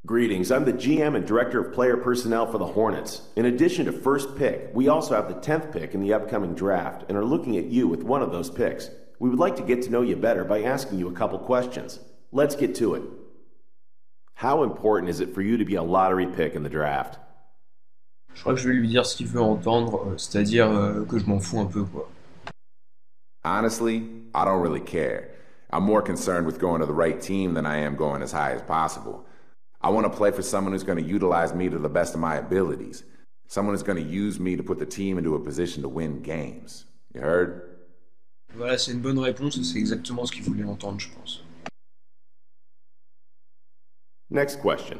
Greetings, I'm the GM and Director of Player Personnel for the Hornets. In addition to first pick, we also have the 10th pick in the upcoming draft and are looking at you with one of those picks. We would like to get to know you better by asking you a couple questions. Let's get to it. How important is it for you to be a lottery pick in the draft? Je crois que je vais lui dire ce qu'il veut entendre, c'est-à-dire que je m'en fous un peu, quoi. Honestly, I don't really care. I'm more concerned with going to the right team than I am going as high as possible. I want to play for someone who's going to utilize me to the best of my abilities. Someone who's going to use me to put the team into a position to win games. You heard? Voilà, c'est une bonne réponse et c'est exactement ce qu'il voulait entendre, je pense. Next question.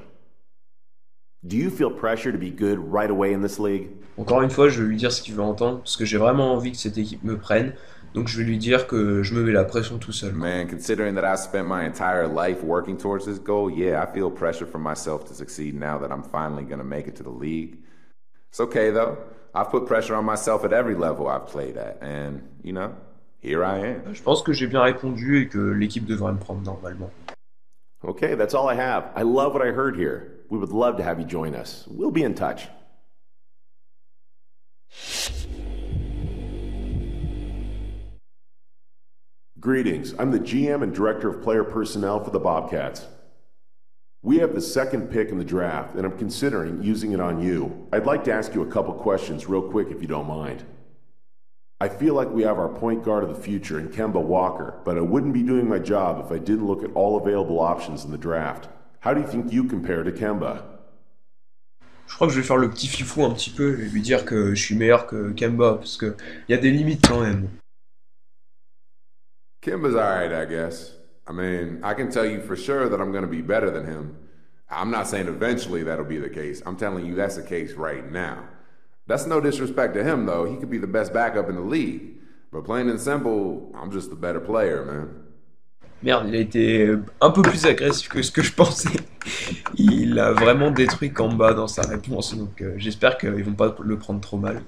Do you feel pressure to be good right away in this league? Encore une fois, je vais lui dire ce qu'il veut entendre, parce que j'ai vraiment envie que cette équipe me prenne, donc je vais lui dire que je me mets la pression tout seul. Man, considering that I spent my entire life working towards this goal, yeah, I feel pressure from myself to succeed now that I'm finally going to make it to the league. It's okay, though. I've put pressure on myself at every level I've played at, and, you know, here I am. Je pense que j'ai bien répondu et que l'équipe devrait me prendre normalement. Okay, that's all I have. I love what I heard here. We would love to have you join us. We'll be in touch. Greetings. I'm the GM and Director of Player Personnel for the Bobcats. We have the second pick in the draft, and I'm considering using it on you. I'd like to ask you a couple questions real quick if you don't mind. I feel like we have our point guard of the future in Kemba Walker, but I wouldn't be doing my job if I didn't look at all available options in the draft. How do you think you compare to Kemba? Je crois que je vais faire le petit fifou un petit peu et lui dire que je suis meilleur que Kemba, parce qu'il y a des limites quand même. Kimba's alright, I guess. I mean, I can tell you for sure that I'm going to be better than him. I'm not saying eventually that'll be the case. I'm telling you that's the case right now. That's no disrespect to him, though. He could be the best backup in the league. But plain and simple, I'm just the better player, man. Merde, il a été un peu plus agressif que ce que je pensais. Il a vraiment détruit Kemba dans sa réponse, donc j'espère qu'ils vont pas le prendre trop mal.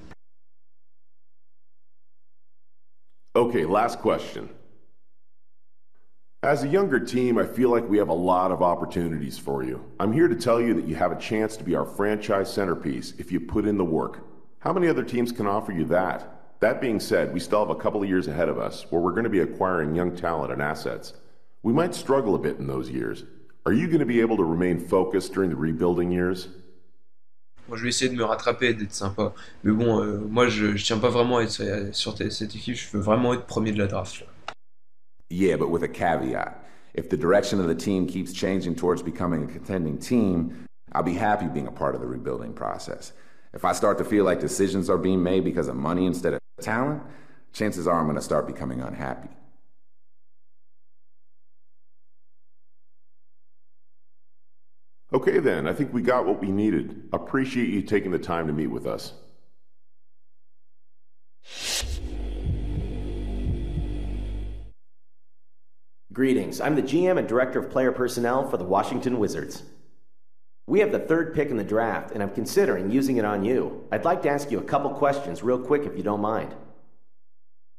Okay, last question. As a younger team, I feel like we have a lot of opportunities for you. I'm here to tell you that you have a chance to be our franchise centerpiece if you put in the work. How many other teams can offer you that? That being said, we still have a couple of years ahead of us where we're going to be acquiring young talent and assets. We might struggle a bit in those years. Are you going to be able to remain focused during the rebuilding years? Moi, je vais essayer de me rattraper et d'être sympa. Mais bon, moi, je tiens pas vraiment à être sur cette équipe. Je veux vraiment être premier de la draft. Là. Yeah, but with a caveat. If the direction of the team keeps changing towards becoming a contending team, I'll be happy being a part of the rebuilding process. If I start to feel like decisions are being made because of money instead of talent, chances are I'm going to start becoming unhappy. Okay then, I think we got what we needed. Appreciate you taking the time to meet with us. Greetings, I'm the GM and Director of Player Personnel for the Washington Wizards. We have the third pick in the draft, and I'm considering using it on you. I'd like to ask you a couple questions real quick if you don't mind.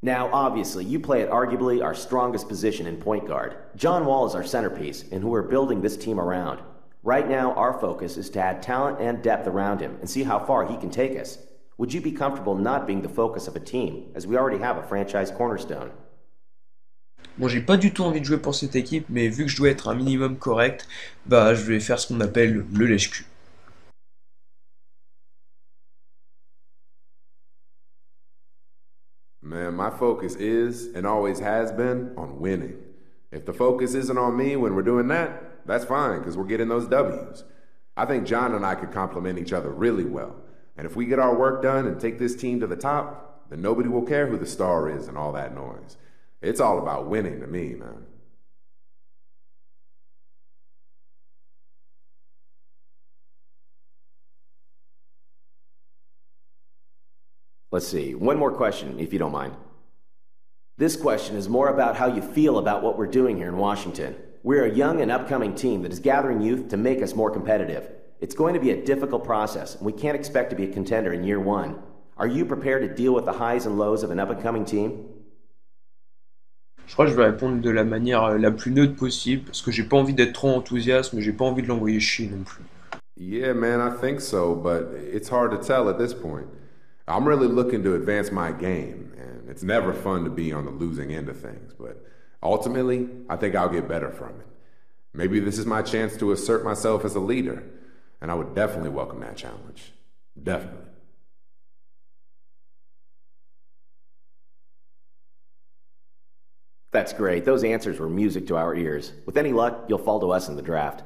Now, obviously, you play at arguably our strongest position in point guard. John Wall is our centerpiece, and who we're building this team around. Right now, our focus is to add talent and depth around him and see how far he can take us. Would you be comfortable not being the focus of a team, as we already have a franchise cornerstone? Bon, j'ai pas du tout envie de jouer pour cette équipe, mais vu que je dois être un minimum correct, bah je vais faire ce qu'on appelle le lèche-cul. Man, my focus is, and always has been, on winning. If the focus isn't on me when we're doing that, that's fine, because we're getting those W's. I think John and I could complement each other really well. And if we get our work done and take this team to the top, then nobody will care who the star is and all that noise. It's all about winning to me, man. Let's see, one more question, if you don't mind. This question is more about how you feel about what we're doing here in Washington. We're a young and upcoming team that is gathering youth to make us more competitive. It's going to be a difficult process, and we can't expect to be a contender in year one. Are you prepared to deal with the highs and lows of an up-and-coming team? Je crois que je vais répondre de la manière la plus neutre possible, parce que j'ai pas envie d'être trop enthousiaste, mais j'ai pas envie de l'envoyer chier non plus. Yeah, man, I think so, but it's hard to tell at this point. I'm really looking to advance my game, and it's never fun to be on the losing end of things, but ultimately, I think I'll get better from it. Maybe this is my chance to assert myself as a leader, and I would definitely welcome that challenge. Definitely. That's great. Those answers were music to our ears. With any luck, you'll fall to us in the draft.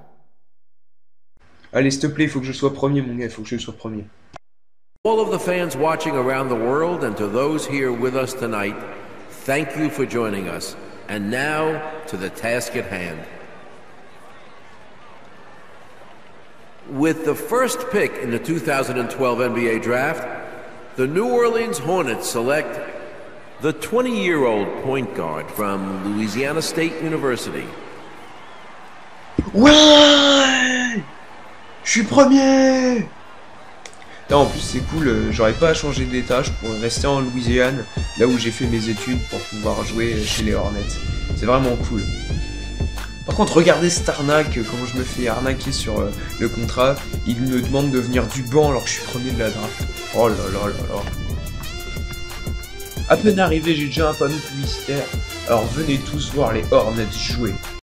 Allez, s'il te plaît, il faut que je sois premier, mon gars, il faut que je sois premier. All of the fans watching around the world and to those here with us tonight, thank you for joining us. And now to the task at hand. With the first pick in the 2012 NBA Draft, the New Orleans Hornets select the 20-year-old point guard from Louisiana State University. Ouais! Je suis premier! Non, en plus c'est cool, j'aurais pas à changer d'état, je pourrais rester en Louisiane, là où j'ai fait mes études pour pouvoir jouer chez les Hornets. C'est vraiment cool. Par contre, regardez cette arnaque, comment je me fais arnaquer sur le contrat. Il me demande de venir du banc alors que je suis premier de la draft. Oh là là là là. À peine arrivé, j'ai déjà un panneau publicitaire. Alors venez tous voir les Hornets jouer.